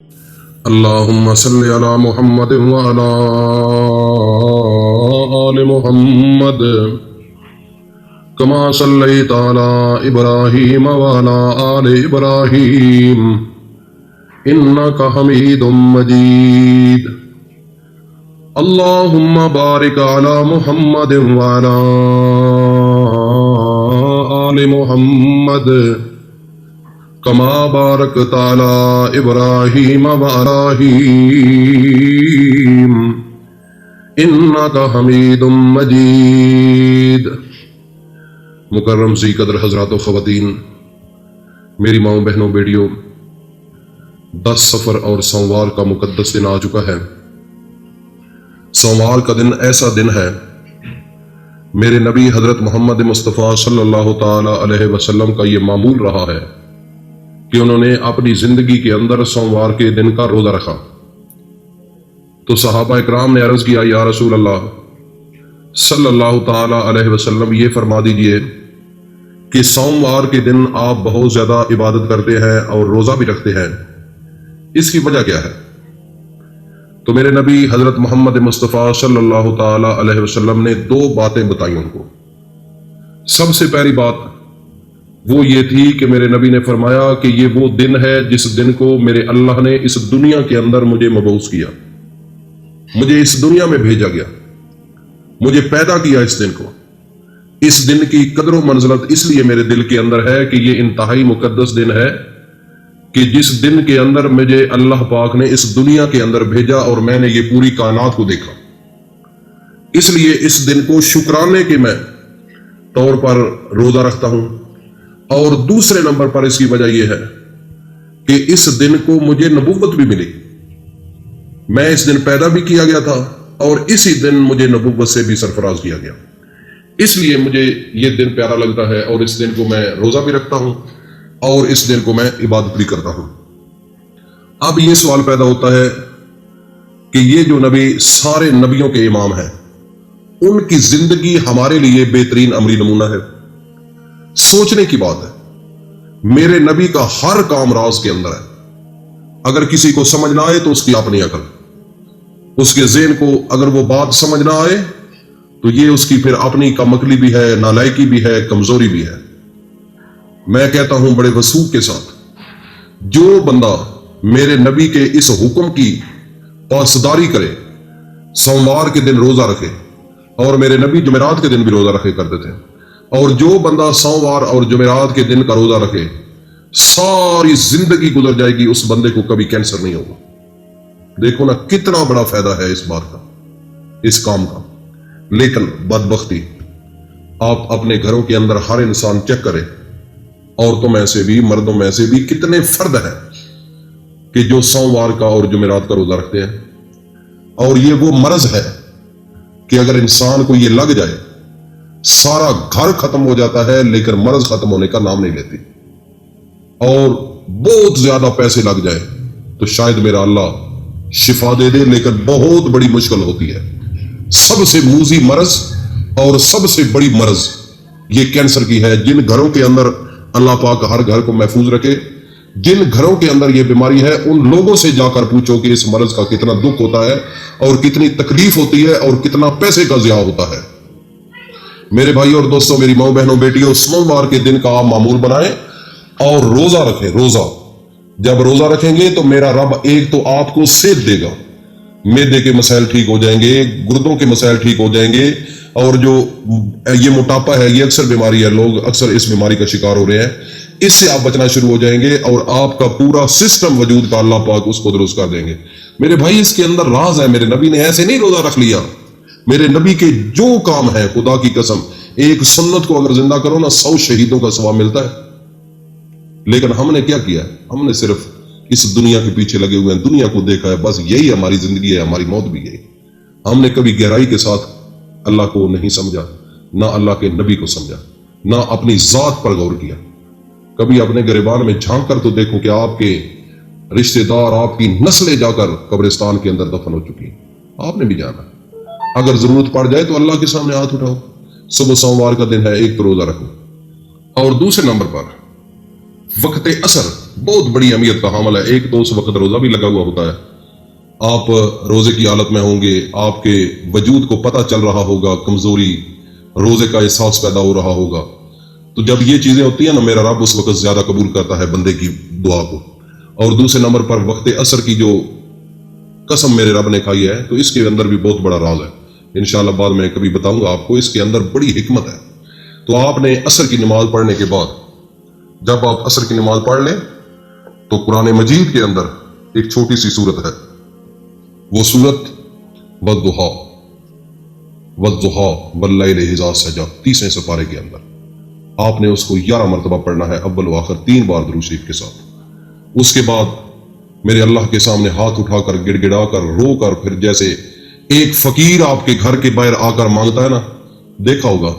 اللهم صل على محمد وعلى آل محمد كما صليت على إبراهيم وعلى آل إبراهيم إنك حميد مجيد. اللهم بارك على محمد وعلى آل محمد كما باركت على إبراهيم وعلى إبراهيم إنك حميد مجيد. مکرم ذی قدر حضرات و خواتین، میری ماؤں بہنوں بیٹیوں، 10 سفر اور سوموار کا مقدس دن آ چکا ہے. سوموار کا دن ایسا دن ہے، میرے نبی حضرت محمد مصطفیٰ صلی اللہ تعالی علیہ وسلم کا یہ معمول رہا ہے کہ انہوں نے اپنی زندگی کے اندر سوموار کے دن کا روزہ رکھا. تو صحابہ اکرام نے عرض کیا، یا رسول اللہ صلی اللہ تعالی علیہ وسلم، یہ فرما دیجئے کہ سوموار کے دن آپ بہت زیادہ عبادت کرتے ہیں اور روزہ بھی رکھتے ہیں، اس کی وجہ کیا ہے؟ تو میرے نبی حضرت محمد مصطفیٰ صلی اللہ تعالی علیہ وسلم نے 2 باتیں بتائی ان کو. سب سے پہلی بات وہ یہ تھی کہ میرے نبی نے فرمایا کہ یہ وہ دن ہے جس دن کو میرے اللہ نے اس دنیا کے اندر مجھے مبعوث کیا، مجھے اس دنیا میں بھیجا گیا، مجھے پیدا کیا. اس دن کو، اس دن کی قدر و منزلت اس لیے میرے دل کے اندر ہے کہ یہ انتہائی مقدس دن ہے کہ جس دن کے اندر مجھے اللہ پاک نے اس دنیا کے اندر بھیجا اور میں نے یہ پوری کائنات کو دیکھا. اس لیے اس دن کو شکرانے کے میں طور پر روزہ رکھتا ہوں. اور دوسرے نمبر پر اس کی وجہ یہ ہے کہ اس دن کو مجھے نبوت بھی ملی. میں اس دن پیدا بھی کیا گیا تھا اور اسی دن مجھے نبوت سے بھی سرفراز کیا گیا. اس لیے مجھے یہ دن پیارا لگتا ہے اور اس دن کو میں روزہ بھی رکھتا ہوں اور اس دن کو میں عبادت بھی کرتا ہوں. اب یہ سوال پیدا ہوتا ہے کہ یہ جو نبی سارے نبیوں کے امام ہیں، ان کی زندگی ہمارے لیے بہترین عملی نمونہ ہے. سوچنے کی بات ہے، میرے نبی کا ہر کام راز کے اندر ہے. اگر کسی کو سمجھ نہ آئے تو اس کی اپنی عقل، اس کے ذہن کو اگر وہ بات سمجھ نہ آئے تو یہ اس کی پھر اپنی کمکلی بھی ہے، نالائکی بھی ہے، کمزوری بھی ہے. میں کہتا ہوں بڑے وثوق کے ساتھ، جو بندہ میرے نبی کے اس حکم کی پاسداری کرے، سوموار کے دن روزہ رکھے، اور میرے نبی جمعرات کے دن بھی روزہ رکھے کرتے تھے، اور جو بندہ سوموار اور جمعرات کے دن کا روزہ رکھے، ساری زندگی گزر جائے گی، اس بندے کو کبھی کینسر نہیں ہوگا. دیکھو نا کتنا بڑا فائدہ ہے اس بات کا، اس کام کا. لیکن بدبختی، آپ اپنے گھروں کے اندر ہر انسان چیک کرے، عورتوں میں سے بھی مردوں میں سے بھی کتنے فرد ہیں کہ جو سوموار کا اور جمعرات کا روزہ رکھتے ہیں. اور یہ وہ مرض ہے کہ اگر انسان کو یہ لگ جائے، سارا گھر ختم ہو جاتا ہے لیکن مرض ختم ہونے کا نام نہیں لیتی. اور بہت زیادہ پیسے لگ جائے تو شاید میرا اللہ شفا دے دے، لیکن بہت بڑی مشکل ہوتی ہے. سب سے موذی مرض اور سب سے بڑی مرض یہ کینسر کی ہے. جن گھروں کے اندر اللہ پاک ہر گھر کو محفوظ رکھے، جن گھروں کے اندر یہ بیماری ہے، ان لوگوں سے جا کر پوچھو کہ اس مرض کا کتنا دکھ ہوتا ہے اور کتنی تکلیف ہوتی ہے اور کتنا پیسے کا ضیاع ہوتا ہے. میرے بھائی اور دوستوں، میری ماؤں بہنوں بیٹیوں، سوموار کے دن کا آپ معمول بنائیں اور روزہ رکھیں. روزہ جب روزہ رکھیں گے تو میرا رب ایک تو آپ کو صحت دے گا، معدے کے مسائل ٹھیک ہو جائیں گے، گردوں کے مسائل ٹھیک ہو جائیں گے، اور جو یہ موٹاپا ہے، یہ اکثر بیماری ہے، لوگ اکثر اس بیماری کا شکار ہو رہے ہیں، اس سے آپ بچنا شروع ہو جائیں گے اور آپ کا پورا سسٹم وجود کا اللہ پاک اس کو درست کر دیں گے. میرے بھائی، اس کے اندر راز ہے. میرے نبی نے ایسے نہیں روزہ رکھ لیا. میرے نبی کے جو کام ہے، خدا کی قسم، ایک سنت کو اگر زندہ کرو نا، 100 شہیدوں کا ثواب ملتا ہے. لیکن ہم نے کیا کیا؟ ہم نے صرف اس دنیا کے پیچھے لگے ہوئے ہیں، دنیا کو دیکھا ہے، بس یہی ہماری زندگی ہے، ہماری موت بھی یہی. ہم نے کبھی گہرائی کے ساتھ اللہ کو نہیں سمجھا، نہ اللہ کے نبی کو سمجھا، نہ اپنی ذات پر غور کیا. کبھی اپنے گریبان میں جھانک کر تو دیکھو کہ آپ کے رشتہ دار، آپ کی نسلیں جا کر قبرستان کے اندر دفن ہو چکی ہیں. آپ نے بھی جانا. اگر ضرورت پڑ جائے تو اللہ کے سامنے ہاتھ اٹھاؤ. صبح سوموار کا دن ہے، ایک تو روزہ رکھو. اور دوسرے نمبر پر وقت اثر بہت بڑی اہمیت کا حامل ہے. ایک تو اس وقت روزہ بھی لگا ہوا ہوتا ہے, آپ روزے کی حالت میں ہوں گے, آپ کے وجود کو پتہ چل رہا ہوگا, کمزوری, روزے کا احساس پیدا ہو رہا ہوگا. تو جب یہ چیزیں ہوتی ہیں نا, میرا رب اس وقت زیادہ قبول کرتا ہے بندے کی دعا کو. اور دوسرے نمبر پر وقت عصر کی جو قسم میرے رب نے کھائی ہے, تو اس کے اندر بھی بہت بڑا راز ہے. انشاءاللہ بعد میں کبھی بتاؤں گا آپ کو, اس کے اندر بڑی حکمت ہے. تو آپ نے عصر کی نماز پڑھنے کے بعد, جب آپ عصر کی نماز پڑھ لیں تو قرآن مجید کے اندر ایک چھوٹی سی سورت ہے, وہ سورت والضحیٰ واللیل اذا سجی, 30 سپارے کے اندر آپ نے اس کو 11 مرتبہ پڑھنا ہے, اول و آخر 3 بار درود شریف کے ساتھ. اس کے بعد میرے اللہ کے سامنے ہاتھ اٹھا کر, گڑ گڑا کر, رو کر, پھر جیسے ایک فقیر آپ کے گھر کے باہر آ کر مانگتا ہے نا, دیکھا ہوگا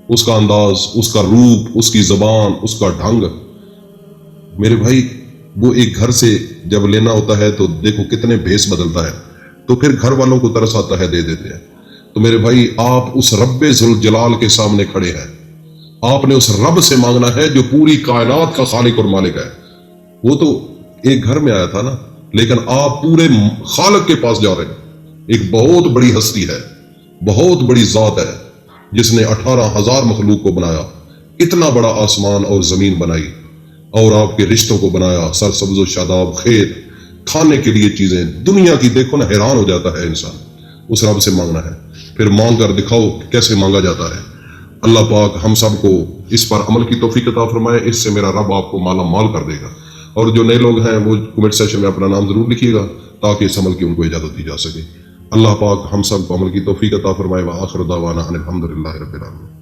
اس کا انداز, اس کا روپ, اس کی زبان, اس کا ڈھنگ. میرے بھائی وہ ایک گھر سے جب لینا ہوتا ہے تو دیکھو کتنے بھیس بدلتا ہے, تو پھر گھر والوں کو ترس آتا ہے, دے دیتے ہیں. تو میرے بھائی آپ اس رب ذوالجلال کے سامنے کھڑے ہیں, آپ نے اس رب سے مانگنا ہے جو پوری کائنات کا خالق اور مالک ہے. وہ تو ایک گھر میں آیا تھا نا, لیکن آپ پورے خالق کے پاس جا رہے ہیں. ایک بہت بڑی ہستی ہے, بہت بڑی ذات ہے, جس نے 18,000 مخلوق کو بنایا, اتنا بڑا آسمان اور زمین بنائی, اور آپ کے رشتوں کو بنایا, سرسبز و شاداب کھیت, کھانے کے لیے چیزیں, دنیا کی دیکھو نا, حیران ہو جاتا ہے انسان. اس رب سے مانگنا ہے, پھر مانگ کر دکھاؤ کیسے مانگا جاتا ہے. اللہ پاک ہم سب کو اس پر عمل کی توفیق عطا فرمائے. اس سے میرا رب آپ کو مالا مال کر دے گا. اور جو نئے لوگ ہیں وہ کمنٹ سیکشن میں اپنا نام ضرور لکھیے گا تاکہ اس عمل کی ان کو اجازت دی جا سکے. اللہ پاک ہم سب کو عمل کی توفیق عطا فرمائے. وآخر دعوانا ان الحمد للہ رب العالمین.